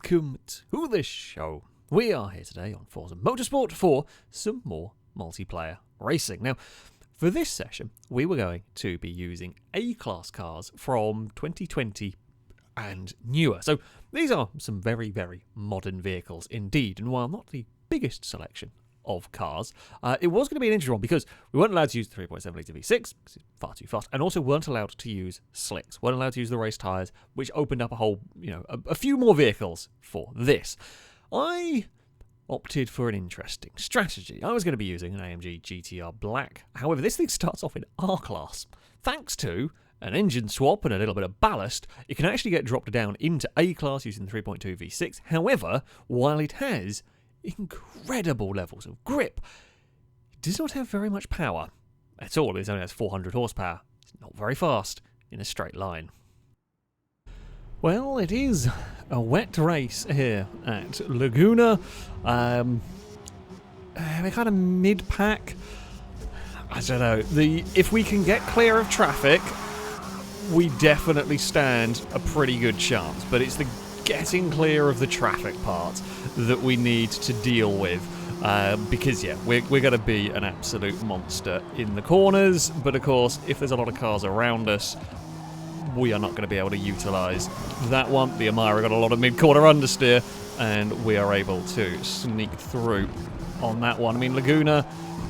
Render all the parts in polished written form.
welcome to the show. We are here today on Forza Motorsport for some more multiplayer racing. Now, for this session, we were going to be using A-Class cars from 2020 and newer. So these are some very, very modern vehicles indeed, and while not the biggest selection of cars, it was going to be an interesting one because we weren't allowed to use the 3.7 litre V6 because it's far too fast, and also weren't allowed to use slicks, weren't allowed to use the race tyres, which opened up a whole, a few more vehicles for this. I opted for an interesting strategy. I was going to be using an AMG GTR Black. However, this thing starts off in R-Class. Thanks to an engine swap and a little bit of ballast, it can actually get dropped down into A-Class using the 3.2 V6. However, while it has incredible levels of grip, it does not have very much power at all. It only has 400 horsepower. It's not very fast in a straight line. Well, it is a wet race here at Laguna. We're kind of mid-pack. I don't know. If we can get clear of traffic, we definitely stand a pretty good chance. But it's the getting clear of the traffic part that we need to deal with. Because, yeah, we're going to be an absolute monster in the corners. But, of course, if there's a lot of cars around us, we are not going to be able to utilise that one. The Amira got a lot of mid-corner understeer, and we are able to sneak through on that one. I mean, Laguna,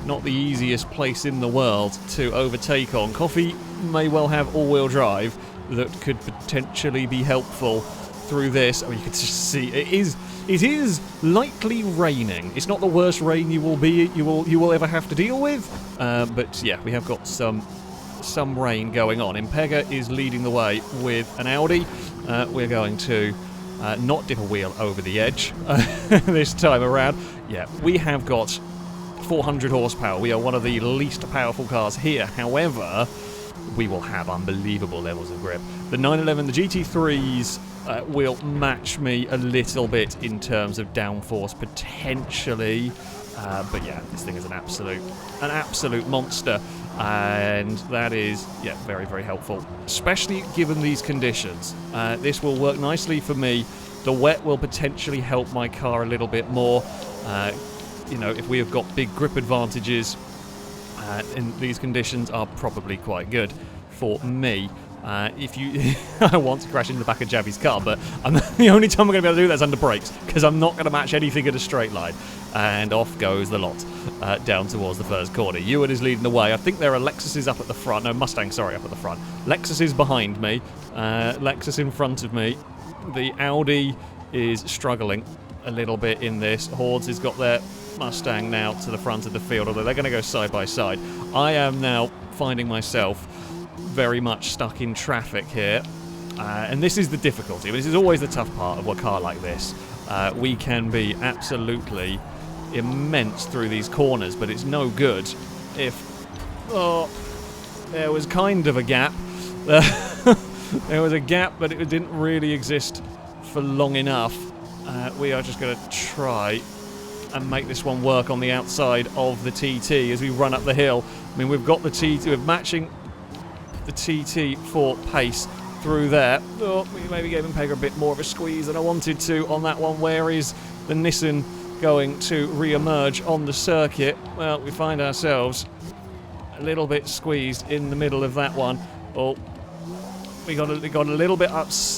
not the easiest place in the world to overtake on. Coffee may well have all-wheel drive that could potentially be helpful through this. I mean, you can just see it is lightly raining. It's not the worst rain you will ever have to deal with, but yeah, we have got some rain going on. Impega is leading the way with an Audi. We're going to not dip a wheel over the edge this time around. Yeah, we have got 400 horsepower. We are one of the least powerful cars here. However, we will have unbelievable levels of grip. The 911, the GT3s will match me a little bit in terms of downforce potentially. But yeah, this thing is an absolute monster. And that is, yeah, very, very helpful, especially given these conditions. This will work nicely for me. The wet will potentially help my car a little bit more. If we have got big grip advantages, in these conditions are probably quite good for me. I want to crash into the back of Javi's car, but the only time I'm going to be able to do that is under brakes, because I'm not going to match anything in a straight line. And off goes the lot down towards the first corner. Ewan is leading the way. I think there are Lexuses up at the front. No, Mustangs, sorry, up at the front. Lexus is behind me. Lexus in front of me. The Audi is struggling a little bit in this. Hordes has got their Mustang now to the front of the field, although they're going to go side by side. I am now finding myself very much stuck in traffic here, and this is the difficulty. This is always the tough part of a car like this. We can be absolutely immense through these corners, but it's no good if there was kind of a gap. There was a gap, but it didn't really exist for long enough. We are just going to try and make this one work on the outside of the TT as we run up the hill. I mean, we've got the TT, we're matching the TT for pace through there. Oh, we maybe gave Impega a bit more of a squeeze than I wanted to on that one. Where is the Nissan going to re-emerge on the circuit? Well, we find ourselves a little bit squeezed in the middle of that one. Oh, we got a little bit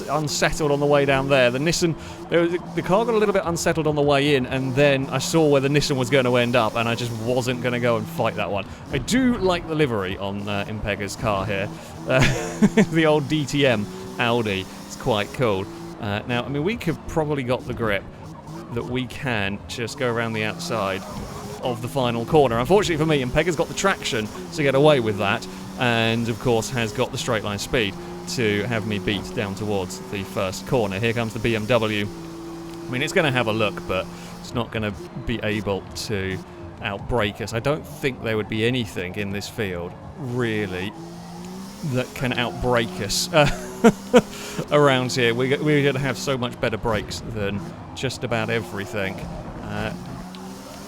unsettled on the way down there. The Nissan, the car got a little bit unsettled on the way in, and then I saw where the Nissan was going to end up, and I just wasn't going to go and fight that one. I do like the livery on Impega's car here. The old DTM Audi. It's quite cool. Now, I mean, we could probably got the grip that we can just go around the outside of the final corner. Unfortunately for me, Impega's got the traction to get away with that, and of course has got the straight line speed to have me beat down towards the first corner. Here comes the BMW. I mean, it's going to have a look, but it's not going to be able to outbrake us. I don't think there would be anything in this field, really, that can outbrake us around here. We're going to have so much better brakes than just about everything.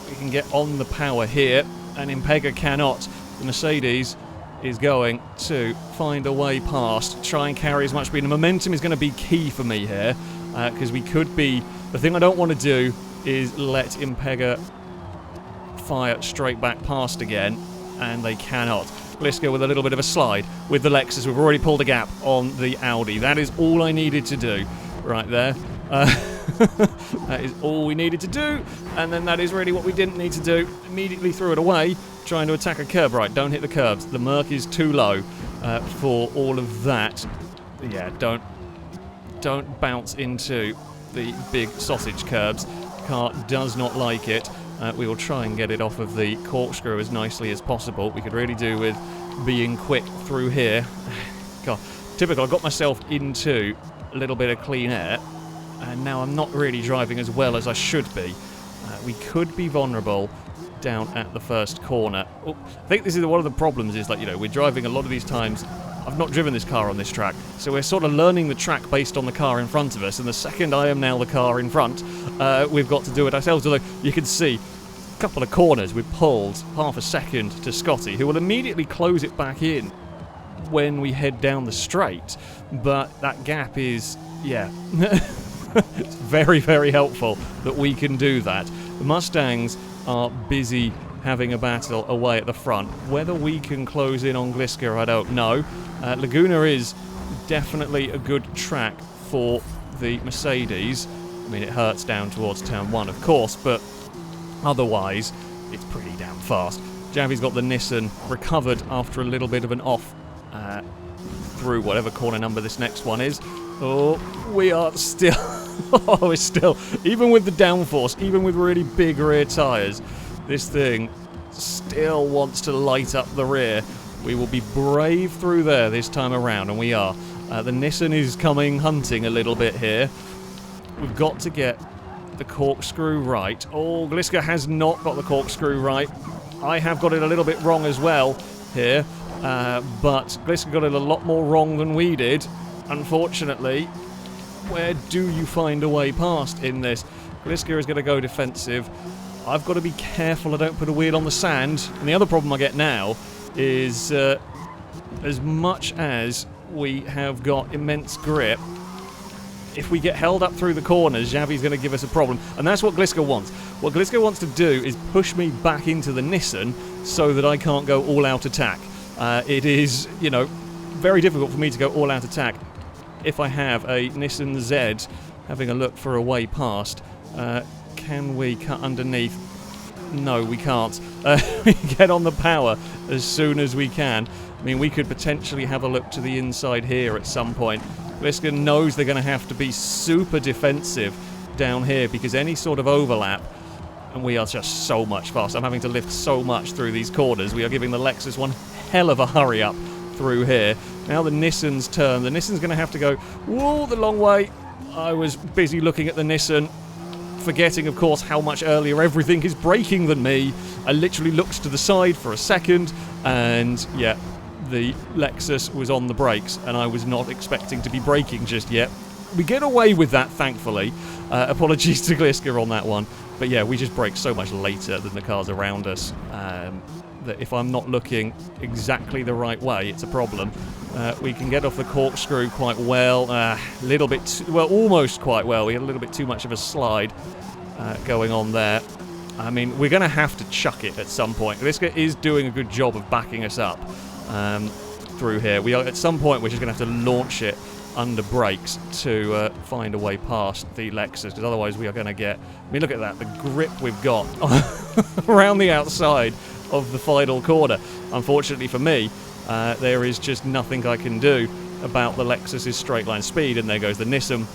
We can get on the power here, and Impega cannot. The Mercedes is going to find a way past, try and carry as much speed. The momentum is going to be key for me here. because we could be... The thing I don't want to do is let Impega fire straight back past again, and they cannot. Gliska with a little bit of a slide with the Lexus. We've already pulled a gap on the Audi. That is all I needed to do right there. That is all we needed to do, and then that is really what we didn't need to do. Immediately threw it away, trying to attack a curb. Right, don't hit the curbs. The Merc is too low for all of that. Yeah, don't bounce into the big sausage curbs. Car does not like it. We will try and get it off of the corkscrew as nicely as possible. We could really do with being quick through here. God, typical. I got myself into a little bit of clean air, and now I'm not really driving as well as I should be. We could be vulnerable down at the first corner. Oh, I think this is one of the problems is that, you know, we're driving a lot of these times. I've not driven this car on this track, so we're sort of learning the track based on the car in front of us, and the second I am now the car in front, we've got to do it ourselves. Although you can see a couple of corners we pulled half a second to Scotty, who will immediately close it back in when we head down the straight, but that gap is, yeah, it's very, very helpful that we can do that. The Mustangs are busy having a battle away at the front. Whether we can close in on Gliska, I don't know. Laguna is definitely a good track for the Mercedes. I mean, it hurts down towards turn 1, of course, but otherwise, it's pretty damn fast. Javi's got the Nissan recovered after a little bit of an off through whatever corner number this next one is. Oh, we are still... oh, we're still... Even with the downforce, even with really big rear tyres, this thing still wants to light up the rear. We will be brave through there this time around, and we are. The Nissan is coming hunting a little bit here. We've got to get the corkscrew right. Oh, Gliska has not got the corkscrew right. I have got it a little bit wrong as well here, but Gliska got it a lot more wrong than we did, unfortunately. Where do you find a way past in this? Gliska is going to go defensive. I've got to be careful I don't put a wheel on the sand. And the other problem I get now is as much as we have got immense grip, if we get held up through the corners, Xavi's going to give us a problem. And that's what Gliska wants. What Gliska wants to do is push me back into the Nissan so that I can't go all-out attack. It is, you know, very difficult for me to go all-out attack if I have a Nissan Z having a look for a way past. Can we cut underneath? No, we can't. We get on the power as soon as we can. I mean, we could potentially have a look to the inside here at some point. Gliska knows they're going to have to be super defensive down here because any sort of overlap, and we are just so much faster. I'm having to lift so much through these corners. We are giving the Lexus one hell of a hurry up through here. Now the Nissan's turn. The Nissan's going to have to go, whoa, the long way. I was busy looking at the Nissan, forgetting, of course, how much earlier everything is braking than me. I literally looked to the side for a second, and yeah, the Lexus was on the brakes, and I was not expecting to be braking just yet. We get away with that, thankfully. Apologies to Gliska on that one. But yeah, we just brake so much later than the cars around us that if I'm not looking exactly the right way, it's a problem. We can get off the corkscrew quite well. Little bit, well, almost quite well. We had a little bit too much of a slide going on there. I mean, we're going to have to chuck it at some point. Gliska is doing a good job of backing us up through here. We are, at some point, we're just going to have to launch it under brakes to find a way past the Lexus, because otherwise we are going to get... I mean, look at that, the grip we've got around the outside of the final corner. Unfortunately for me, there is just nothing I can do about the Lexus's straight line speed, and there goes the Nissan.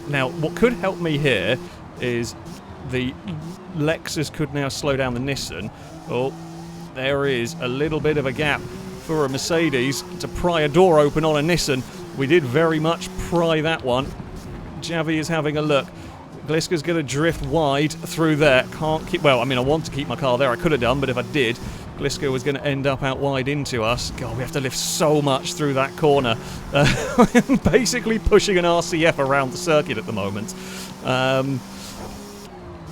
Now, what could help me here is the Lexus could now slow down the Nissan. Oh, there is a little bit of a gap for a Mercedes to pry a door open on a Nissan. We did very much pry that one. Javi is having a look. Gliska's going to drift wide through there. Can't keep... Well, I mean, I want to keep my car there. I could have done, but if I did, Gliska was going to end up out wide into us. God, we have to lift so much through that corner. I'm basically pushing an RCF around the circuit at the moment.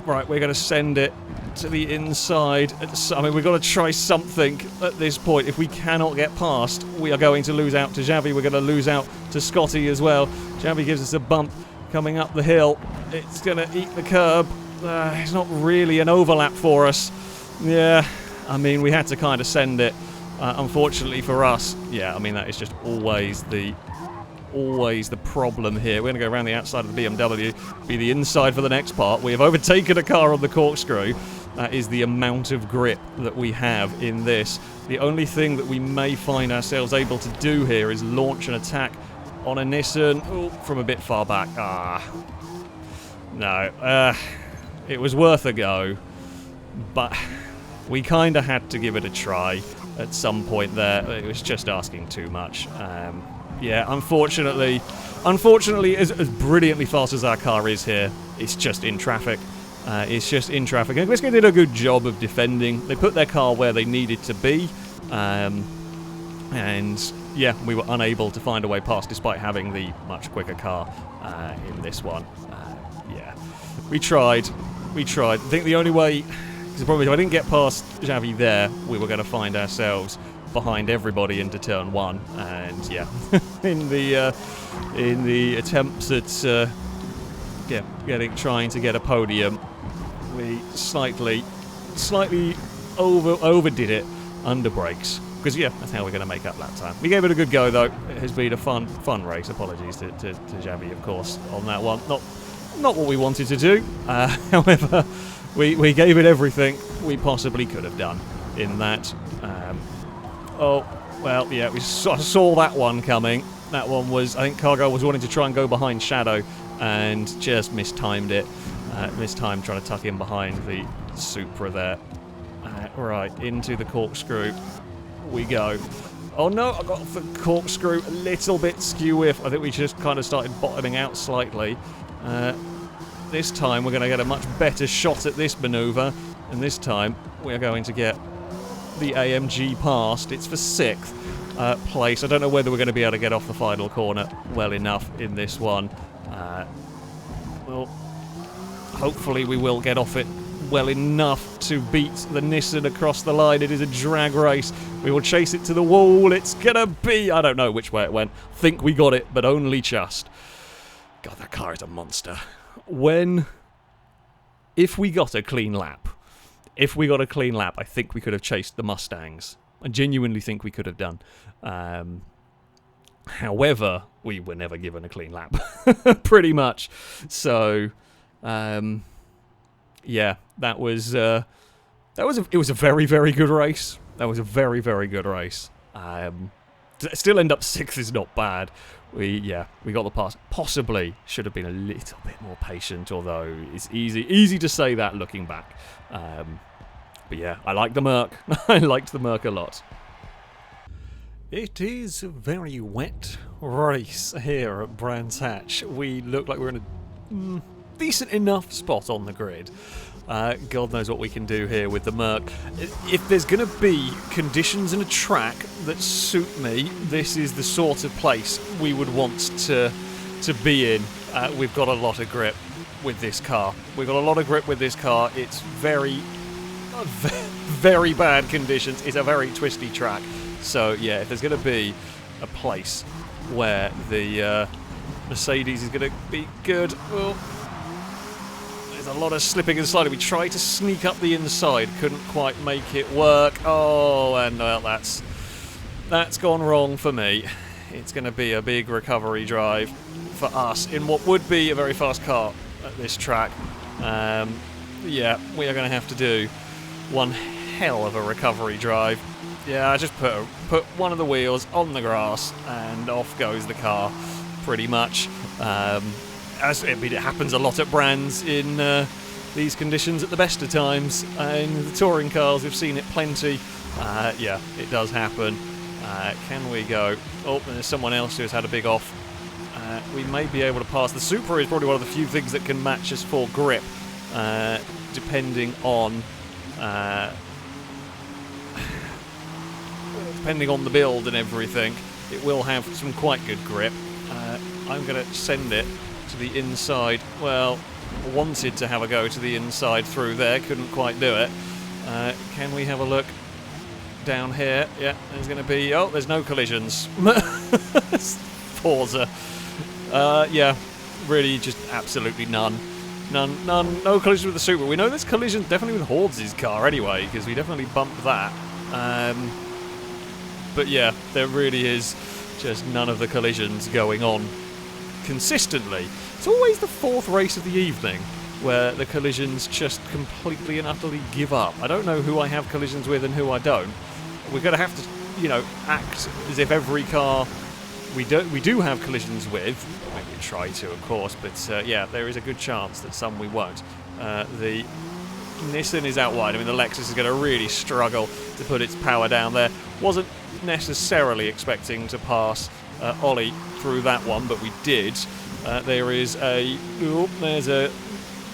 Right, we're going to send it to the inside. I mean, we've got to try something at this point. If we cannot get past, we are going to lose out to Javi. We're going to lose out to Scotty as well. Javi gives us a bump coming up the hill. It's going to eat the curb. It's not really an overlap for us. Yeah, I mean, we had to kind of send it. Unfortunately for us, yeah, I mean, that is just always the problem here. We're going to go around the outside of the BMW, be the inside for the next part. We have overtaken a car on the corkscrew. That is the amount of grip that we have in this. The only thing that we may find ourselves able to do here is launch an attack on a Nissan from a bit far back. No. It was worth a go, but we kind of had to give it a try at some point there. It was just asking too much. Yeah, unfortunately, as brilliantly fast as our car is here, it's just in traffic. It's just in traffic. And Glisco did a good job of defending. They put their car where they needed to be. And yeah, we were unable to find a way past despite having the much quicker car in this one. Yeah, we tried. I think the only way, because the problem is if I didn't get past Xavi there, we were going to find ourselves behind everybody into turn 1. And yeah, in the attempts at trying to get a podium, we slightly overdid it under brakes. Because yeah, that's how we're going to make up that time. We gave it a good go though. It has been a fun race. Apologies to Xavi, of course, on that one. Not what we wanted to do. However, we gave it everything we possibly could have done in that. Oh well, yeah, we saw that one coming. That one was, I think Cargo was wanting to try and go behind Shadow and just mistimed it. Mistimed trying to tuck in behind the Supra there. Right, into the corkscrew we go. Oh no, I got the corkscrew a little bit skew-whiff. I think we just kind of started bottoming out slightly. This time we're going to get a much better shot at this manoeuvre, and this time we're going to get the AMG past. It's for 6th place. I don't know whether we're going to be able to get off the final corner well enough in this one. Well, hopefully we will get off it well enough to beat the Nissan across the line. It is a drag race. We will chase it to the wall. It's gonna be... I don't know which way it went. Think we got it, but only just. God, that car is a monster. If we got a clean lap, I think we could have chased the Mustangs. I genuinely think we could have done. However, we were never given a clean lap, pretty much. So, yeah, it was a very, very good race. That was a very, very good race. Still end up 6th is not bad. We got the pass. Possibly should have been a little bit more patient, although it's easy to say that looking back. But yeah, I like the Merc. I liked the Merc a lot. It is a very wet race here at Brands Hatch. We look like we're in a decent enough spot on the grid. God knows what we can do here with the Merc. If there's going to be conditions in a track that suit me, this is the sort of place we would want to be in. We've got a lot of grip with this car. It's very, very bad conditions. It's a very twisty track. So yeah, if there's going to be a place where the Mercedes is going to be good, well, there's a lot of slipping and sliding. We tried to sneak up the inside, couldn't quite make it work. Oh, and well, that's gone wrong for me. It's going to be a big recovery drive for us in what would be a very fast car at this track. Yeah, we are going to have to do one hell of a recovery drive. Yeah, I just put one of the wheels on the grass and off goes the car, pretty much. It happens a lot at Brands in these conditions at the best of times. In the touring cars, we've seen it plenty. Yeah, it does happen. Can we go? Oh, there's someone else who has had a big off. We may be able to pass. The Supra is probably one of the few things that can match us for grip, depending on the build and everything. It will have some quite good grip. I'm going to send it to the inside. Well, wanted to have a go to the inside through there, couldn't quite do it. Can we have a look down here? Yeah, there's going to be... Oh, there's no collisions. Forza. Yeah, really just absolutely none. No collision with the Supra. We know there's collisions definitely with Hordes' car anyway, because we definitely bumped that. But yeah, there really is just none of the collisions going on consistently. It's always the fourth race of the evening where the collisions just completely and utterly give up. I don't know who I have collisions with and who I don't. We're going to have to, you know, act as if every car we do have collisions with. Maybe try to, of course, but yeah, there is a good chance that some we won't. The Nissan is out wide. I mean, the Lexus is going to really struggle to put its power down there. Wasn't necessarily expecting to pass Ollie through that one, but we did. There's a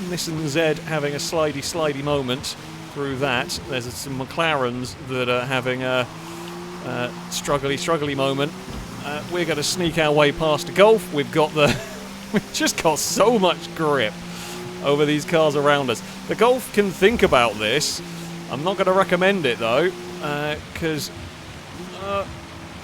Nissan Z having a slidey moment through that. There's some McLarens that are having a struggly moment. We're going to sneak our way past a Golf. We've just got so much grip over these cars around us. The Golf can think about this. I'm not going to recommend it though, because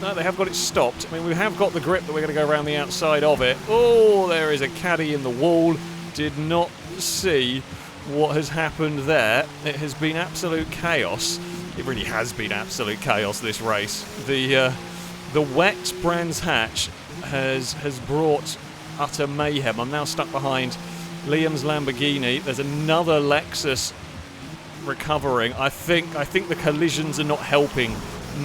no, they have got it stopped. I mean, we have got the grip that we're going to go around the outside of it. Oh, there is a caddy in the wall. Did not see what has happened there. It has been absolute chaos. It really has been absolute chaos, this race. The wet Brands Hatch has brought utter mayhem. I'm now stuck behind Liam's Lamborghini. There's another Lexus recovering. I think the collisions are not helping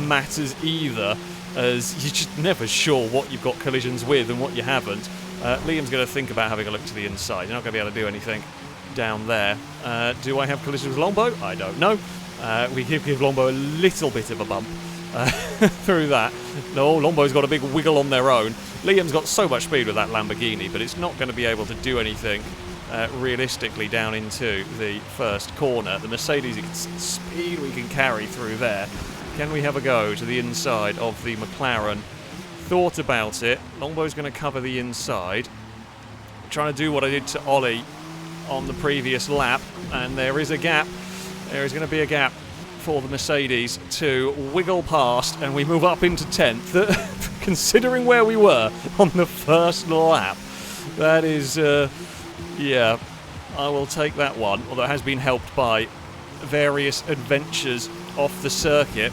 matters either, as you're just never sure what you've got collisions with and what you haven't. Liam's going to think about having a look to the inside. You're not going to be able to do anything down there. Do I have collisions with Longbow? I don't know. We give Longbow a little bit of a bump through that. No, Longbow's got a big wiggle on their own. Liam's got so much speed with that Lamborghini, but it's not going to be able to do anything realistically down into the first corner. The Mercedes, you can see the speed we can carry through there. Can we have a go to the inside of the McLaren? Thought about it. Longbow's going to cover the inside. I'm trying to do what I did to Ollie on the previous lap, and there is a gap. There is going to be a gap for the Mercedes to wiggle past, and we move up into 10th. Considering where we were on the first lap, that is, yeah, I will take that one, although it has been helped by various adventures off the circuit.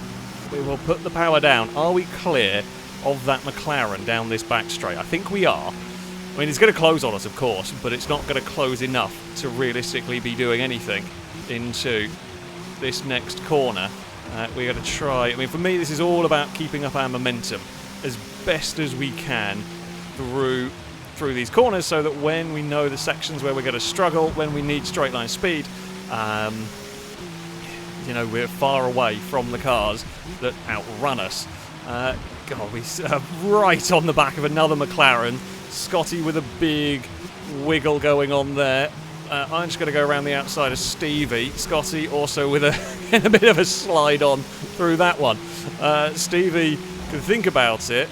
We will put the power down. Are we clear of that McLaren down this back straight? I think we are. I mean, it's going to close on us, of course, but it's not going to close enough to realistically be doing anything into this next corner. We're going to try. I mean, for me, this is all about keeping up our momentum as best as we can through these corners, so that when we know the sections where we're going to struggle, when we need straight line speed, you know, we're far away from the cars that outrun us. God, we right on the back of another McLaren. Scotty with a big wiggle going on there. I'm just going to go around the outside of Stevie. Scotty also with a bit of a slide on through that one. Stevie can think about it.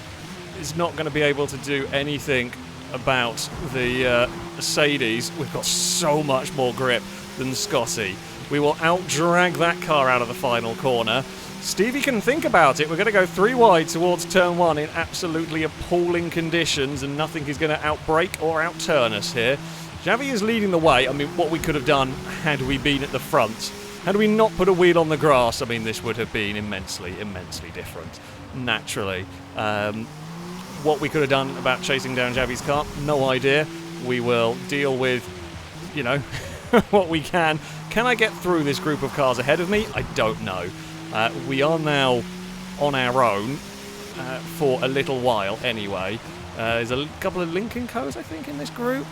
Is not going to be able to do anything about the Mercedes. We've got so much more grip than Scotty. We will out-drag that car out of the final corner. Stevie can think about it. We're going to go 3 wide towards turn 1 in absolutely appalling conditions, and nothing is going to outbrake or outturn us here. Javi is leading the way. I mean, what we could have done had we been at the front. Had we not put a wheel on the grass, I mean, this would have been immensely, immensely different, naturally. What we could have done about chasing down Javi's car, no idea. We will deal with, you know, what we can. Can I get through this group of cars ahead of me? I don't know. We are now on our own for a little while anyway. There's a couple of Lincoln Co's, I think, in this group.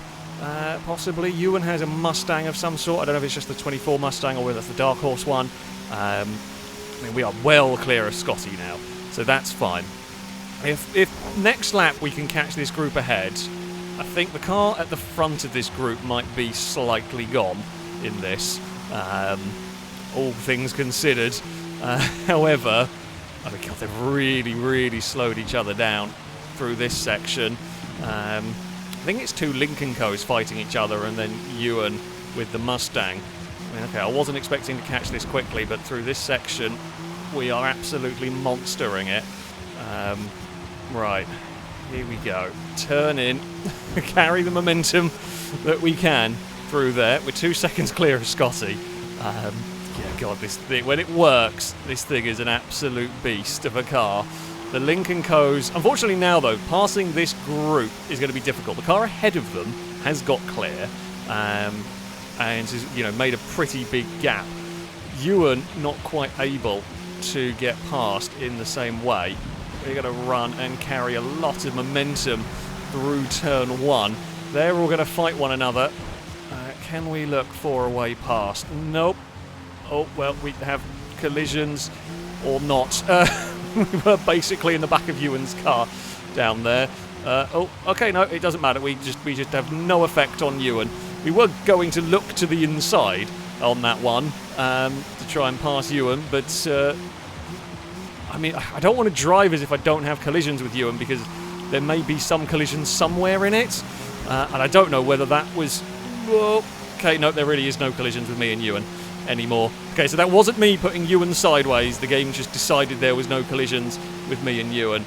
Possibly. Ewan has a Mustang of some sort. I don't know if it's just the 24 Mustang or whether it's the Dark Horse one. I mean, we are well clear of Scotty now, so that's fine. If next lap we can catch this group ahead, I think the car at the front of this group might be slightly gone in this, all things considered. However, oh my God, they've really, really slowed each other down through this section. I think it's 2 Lincoln Co's fighting each other, and then Ewan with the Mustang. I mean, okay, I wasn't expecting to catch this quickly, but through this section, we are absolutely monstering it. Right, Here we go. Turn in. Carry the momentum that we can through there. We're 2 seconds clear of Scotty. Yeah, God, this thing, when it works, this thing is an absolute beast of a car. The Lincoln Co's, unfortunately now though, passing this group is going to be difficult. The car ahead of them has got clear, and has, you know, made a pretty big gap. Ewan not quite able to get past in the same way. We're going to run and carry a lot of momentum through turn 1. They're all going to fight one another. Can we look for a way past? Nope. Oh, well, we have collisions or not. We were basically in the back of Ewan's car down there. Oh, okay, no, it doesn't matter. We just have no effect on Ewan. We were going to look to the inside on that one to try and pass Ewan, but I mean, I don't want to drive as if I don't have collisions with Ewan, because there may be some collisions somewhere in it, and I don't know whether that was... Oh, okay, no, there really is no collisions with me and Ewan anymore. Okay, so that wasn't me putting Ewan sideways. The game just decided there was no collisions with me and Ewan.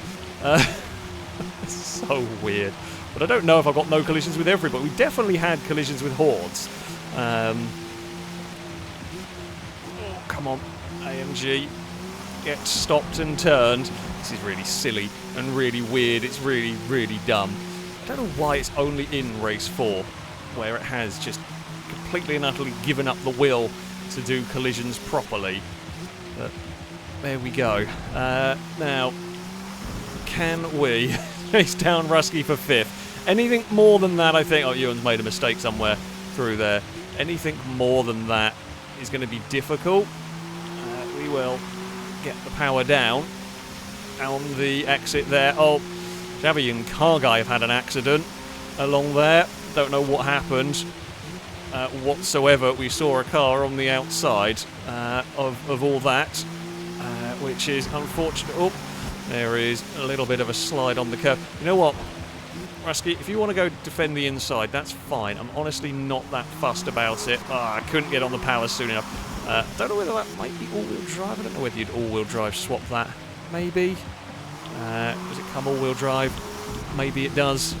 It's so weird. But I don't know if I've got no collisions with everybody. We definitely had collisions with Hordes. Oh, come on, AMG. Get stopped and turned. This is really silly and really weird. It's really, really dumb. I don't know why it's only in race 4, where it has just completely and utterly given up the will to do collisions properly. But there we go. Now, can we chase down Rusky for 5th? Anything more than that, I think... Oh, Ewan's made a mistake somewhere through there. Anything more than that is going to be difficult. We will get the power down on the exit there. Oh, Javi and Car Guy have had an accident along there. Don't know what happened whatsoever. We saw a car on the outside of all that, which is unfortunate. Oh, there is a little bit of a slide on the curve. You know what, Rusky, if you want to go defend the inside, that's fine. I'm honestly not that fussed about it. I couldn't get on the power soon enough. Don't know whether that might be all-wheel drive. I don't know whether you'd all-wheel drive swap that. Maybe. Does it come all-wheel drive? Maybe it does.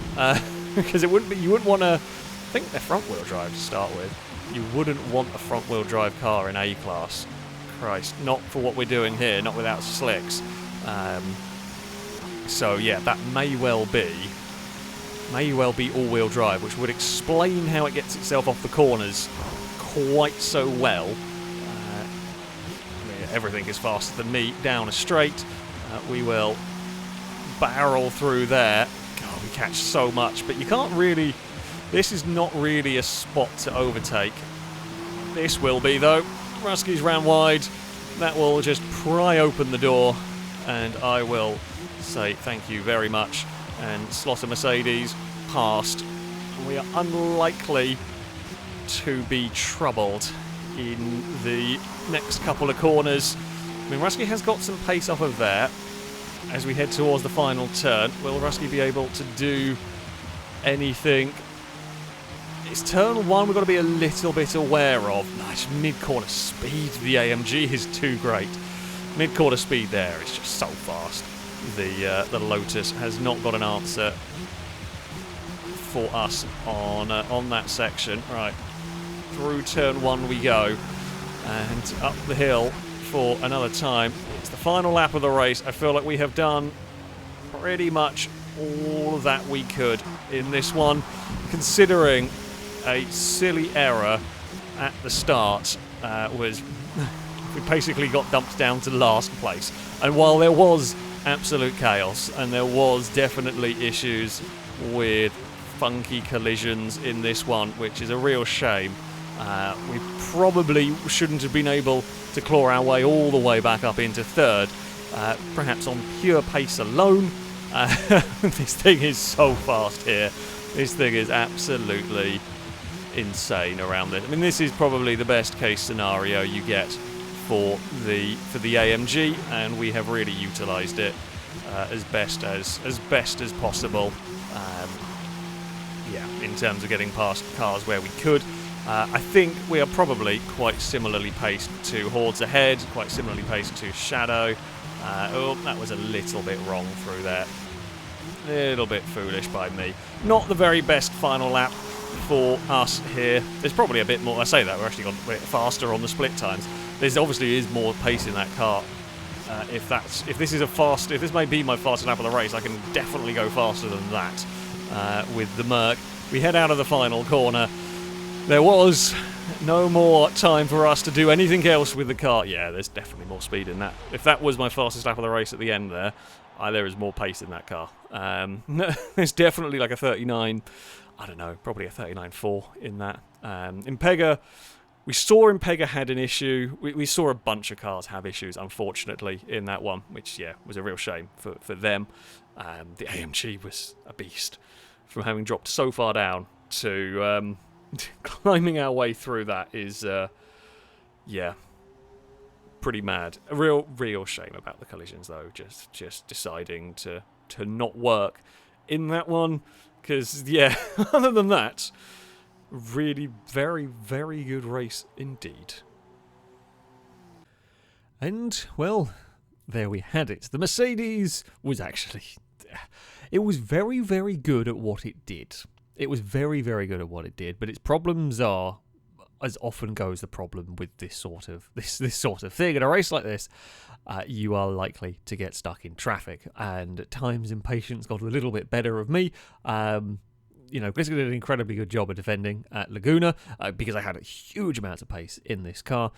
Because it wouldn't be. You wouldn't want to. I think they're front-wheel drive to start with. You wouldn't want a front-wheel drive car in A-Class. Christ, not for what we're doing here. Not without slicks. So yeah, that may well be all-wheel drive, which would explain how it gets itself off the corners quite so well. I mean, everything is faster than me down a straight. We will barrel through there. God, we catch so much, but you can't really... This is not really a spot to overtake. This will be, though. Rusky's ran wide. That will just pry open the door, and I will say thank you very much. And Slaughter Mercedes past. We are unlikely to be troubled in the next couple of corners. I mean, Rusky has got some pace off of there. As we head towards the final turn, will Rusky be able to do anything? It's turn 1 we've got to be a little bit aware of. Nice mid-corner speed. The AMG is too great. Mid-corner speed there is just so fast. The Lotus has not got an answer for us on that section. Right, through turn 1 we go, and up the hill for another time. It's the final lap of the race. I feel like we have done pretty much all that we could in this one, considering a silly error at the start was we basically got dumped down to last place. And while there was absolute chaos and there was definitely issues with funky collisions in this one, which is a real shame, we probably shouldn't have been able to claw our way all the way back up into 3rd, perhaps on pure pace alone. This thing is so fast here. This thing is absolutely insane around this. I mean, this is probably the best case scenario you get for the AMG, and we have really utilised it as best as possible. Yeah, in terms of getting past cars where we could. I think we are probably quite similarly paced to Hordes ahead, quite similarly paced to Shadow. Oh, that was a little bit wrong through there. little bit foolish by me. Not the very best final lap for us here. There's probably a bit more. I say that we're actually gone a bit faster on the split times. There's obviously is more pace in that car. If this may be my fastest lap of the race, I can definitely go faster than that with the Merc. We head out of the final corner. There was no more time for us to do anything else with the car. Yeah, there's definitely more speed in that. If that was my fastest lap of the race at the end there is more pace in that car. There's definitely like a 39, I don't know, probably a 39.4 in that. Impega, we saw Impega had an issue. We saw a bunch of cars have issues, unfortunately, in that one, which, yeah, was a real shame for them. The AMG was a beast. From having dropped so far down to climbing our way through that is, yeah, pretty mad. A real shame about the collisions, though, just deciding to not work in that one. Because, yeah, other than that, really very, very good race indeed. And, well, there we had it. The Mercedes was actually... It was very, very good at what it did. It was very, very good at what it did, but its problems are, as often goes the problem with this sort of thing. In a race like this, you are likely to get stuck in traffic, and at times impatience got a little bit better of me. Basically did an incredibly good job of defending at Laguna because I had a huge amount of pace in this car.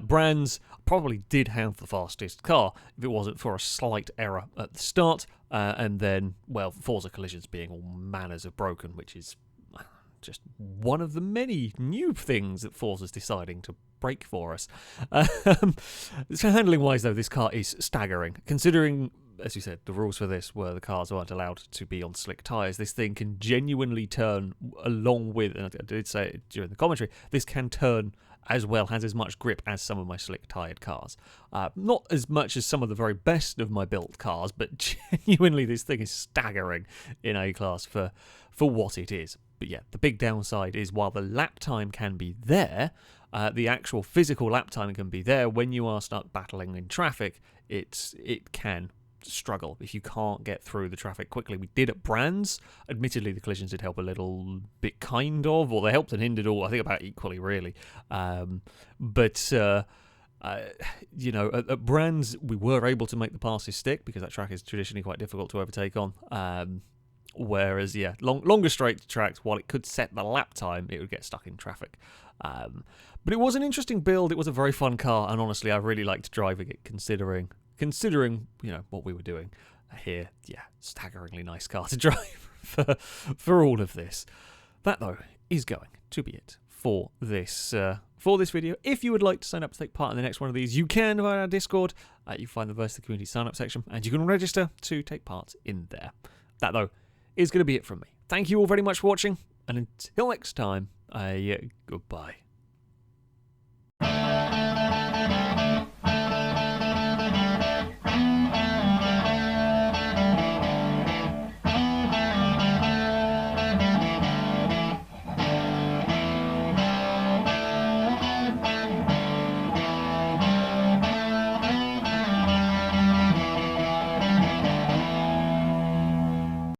Brands probably did have the fastest car if it wasn't for a slight error at the start, and then, well, Forza collisions being all manners of broken, which is just one of the many new things that Forza's deciding to break for us. So handling-wise, though, this car is staggering, considering, as you said, the rules for this were the cars weren't allowed to be on slick tyres. This thing can genuinely turn along with, and I did say it during the commentary, this can turn as well, has as much grip as some of my slick-tyred cars. Not as much as some of the very best of my built cars, but genuinely this thing is staggering in A-Class for what it is. But yeah, the big downside is while the lap time can be there, the actual physical lap time can be there, when you are stuck battling in traffic, it can struggle if you can't get through the traffic quickly. We did at Brands. Admittedly, the collisions did help a little bit, kind of, or they helped and hindered all, I think, about equally, really. But at Brands, we were able to make the passes stick because that track is traditionally quite difficult to overtake on. Whereas, yeah, longer straight tracks, while it could set the lap time, it would get stuck in traffic. But it was an interesting build. It was a very fun car, and honestly, I really liked driving it, considering what we were doing here. Yeah, staggeringly nice car to drive for all of this. That, though, is going to be it for this video. If you would like to sign up to take part in the next one of these, you can via our Discord. You find the Versus the Community sign-up section, and you can register to take part in there. That, though, is going to be it from me. Thank you all very much for watching, and until next time, goodbye.